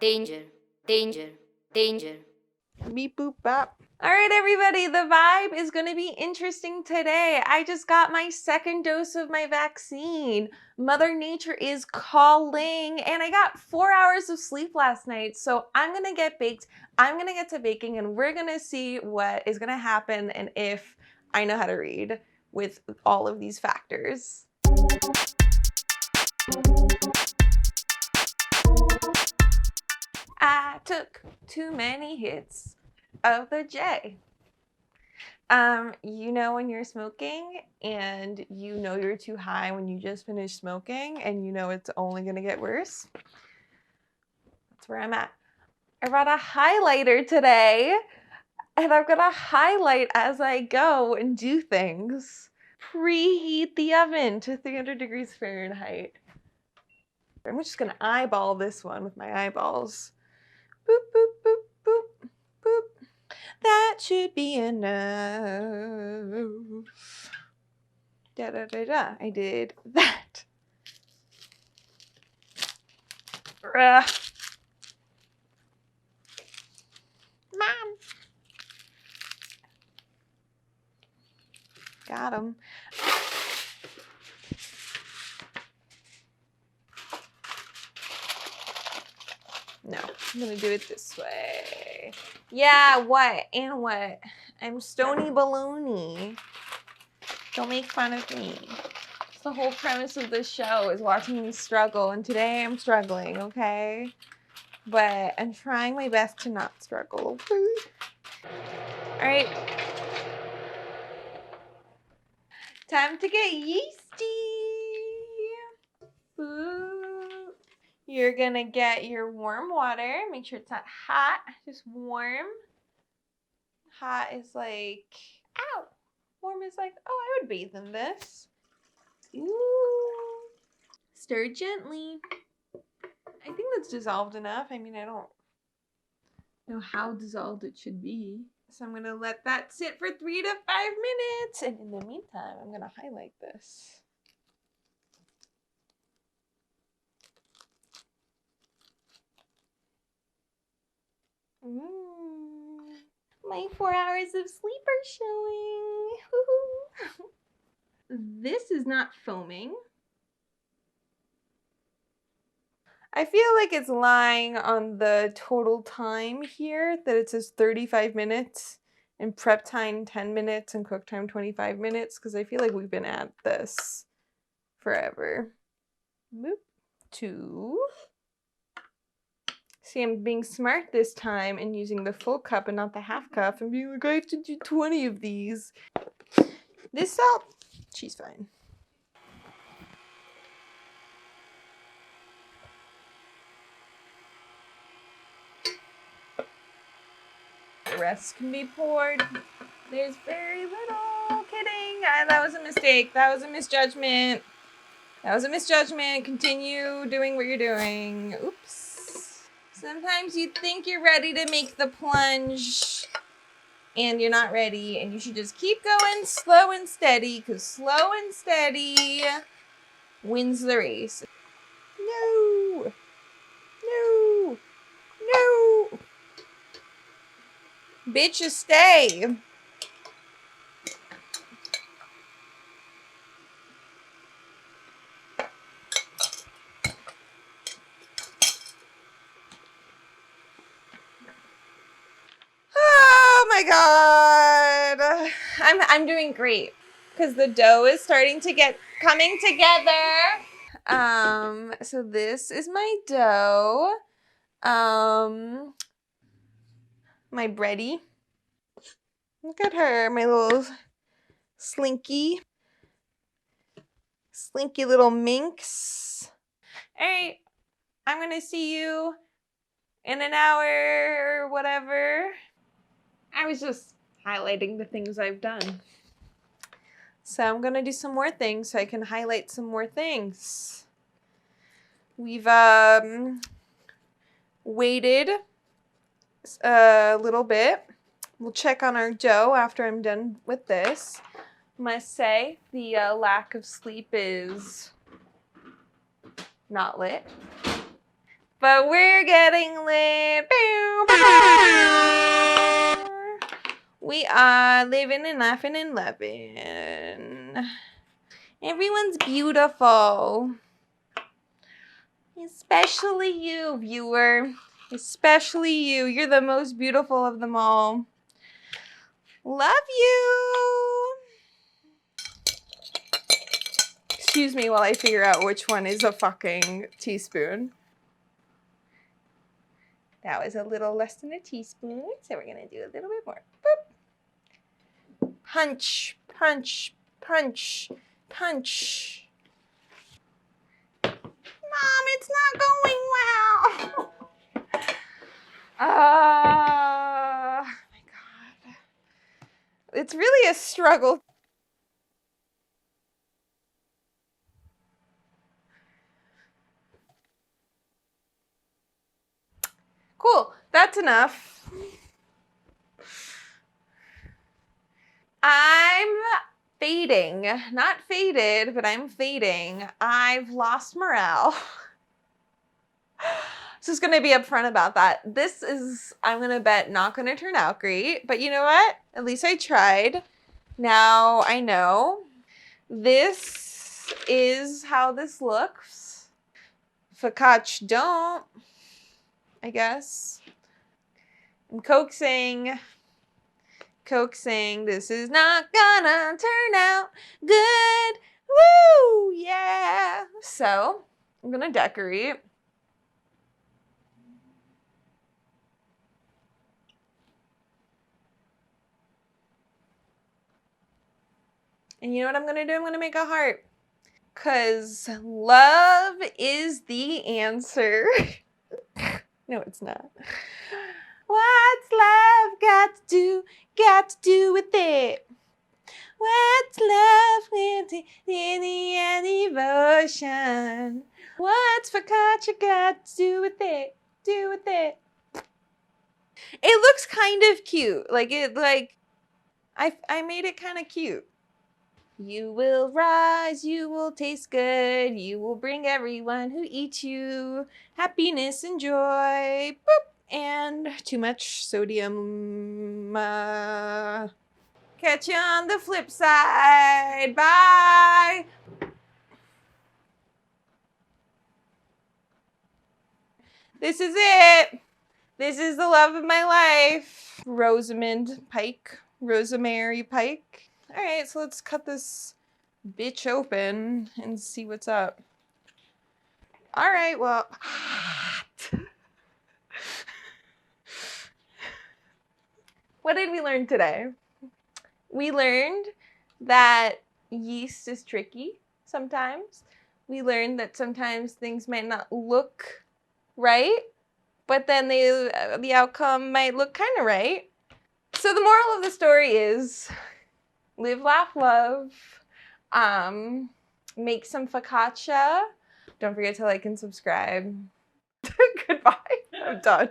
danger, danger, danger. Beep boop bop. All right, everybody, the vibe is going to be interesting today. I just got my second dose of my vaccine. Mother Nature is calling, and I got 4 hours of sleep last night. So I'm going to get baked. I'm going to get to baking, and we're going to see what is going to happen and if I know how to read with all of these factors. I took too many hits of the J. You know when you're smoking and you know you're too high when you just finished smoking and you know it's only gonna get worse? That's where I'm at. I brought a highlighter today and I'm gonna highlight as I go and do things. Preheat the oven to 300 degrees Fahrenheit. I'm just gonna eyeball this one with my eyeballs. Boop, boop, boop, boop, boop. That should be enough. Da da da da. I did that. Mom. Got him. No, I'm gonna do it this way. Yeah, what? And what? I'm Stony Baloney. Don't make fun of me. It's the whole premise of this show is watching me struggle, and today I'm struggling, okay? But I'm trying my best to not struggle, okay? All right. Time to get yeasty. Ooh. You're gonna get your warm water. Make sure it's not hot, just warm. Hot is like, ow. Warm is like, oh, I would bathe in this. Ooh. Stir gently. I think that's dissolved enough. I mean, I don't know how dissolved it should be. So I'm gonna let that sit for 3 to 5 minutes. And in the meantime, I'm gonna highlight this. My 4 hours of sleep are showing. This is not foaming. I feel like it's lying on the total time here that it says 35 minutes and prep time 10 minutes and cook time 25 minutes because I feel like we've been at this forever. Boop. 2. See, I'm being smart this time and using the full cup and not the half cup and being like, I have to do 20 of these. This salt, she's fine. The rest can be poured. There's very little. Kidding. That was a mistake. That was a misjudgment. That was a misjudgment. Continue doing what you're doing. Oops. Sometimes you think you're ready to make the plunge and you're not ready and you should just keep going slow and steady because slow and steady wins the race. No. No. No. Bitch, you stay. Oh my god. I'm doing great because the dough is starting to get coming together. So this is my dough. My bready. Look at her, my little slinky little minx. All right, I'm gonna see you in an hour or whatever. I was just highlighting the things I've done. So I'm gonna do some more things so I can highlight some more things. We've waited a little bit. We'll check on our dough after I'm done with this. Must say the lack of sleep is not lit. But we're getting lit. We are living and laughing and loving. Everyone's beautiful. Especially you, viewer. Especially you. You're the most beautiful of them all. Love you. Excuse me while I figure out which one is a fucking teaspoon. That was a little less than a teaspoon, so we're gonna do a little bit more. Boop. Punch, punch, punch, punch. Mom, it's not going well. Oh my God. It's really a struggle. Cool, that's enough. I'm fading. Not faded, but I'm fading. I've lost morale. Just gonna be upfront about that. This is, I'm gonna bet, not gonna turn out great. But you know what? At least I tried. Now I know. This is how this looks. Focaccia don't, I guess. I'm coaxing. This is not gonna turn out good. Woo! Yeah! So, I'm gonna decorate. And you know what I'm gonna do? I'm gonna make a heart. Because love is the answer. No, it's not. What's love got to do with it? What's love with any devotion? What's focaccia got to do with it? It looks kind of cute. I made it kind of cute. You will rise, you will taste good, you will bring everyone who eats you happiness and joy. Boop. And too much sodium. Catch you on the flip side. Bye. This is it. This is the love of my life. Rosemary Pike. All right, so let's cut this bitch open and see what's up. All right, well. What did we learn today? We learned that yeast is tricky sometimes. We learned that sometimes things might not look right, but then the outcome might look kind of right. So the moral of the story is live, laugh, love. Make some focaccia. Don't forget to like and subscribe. Goodbye. I'm done.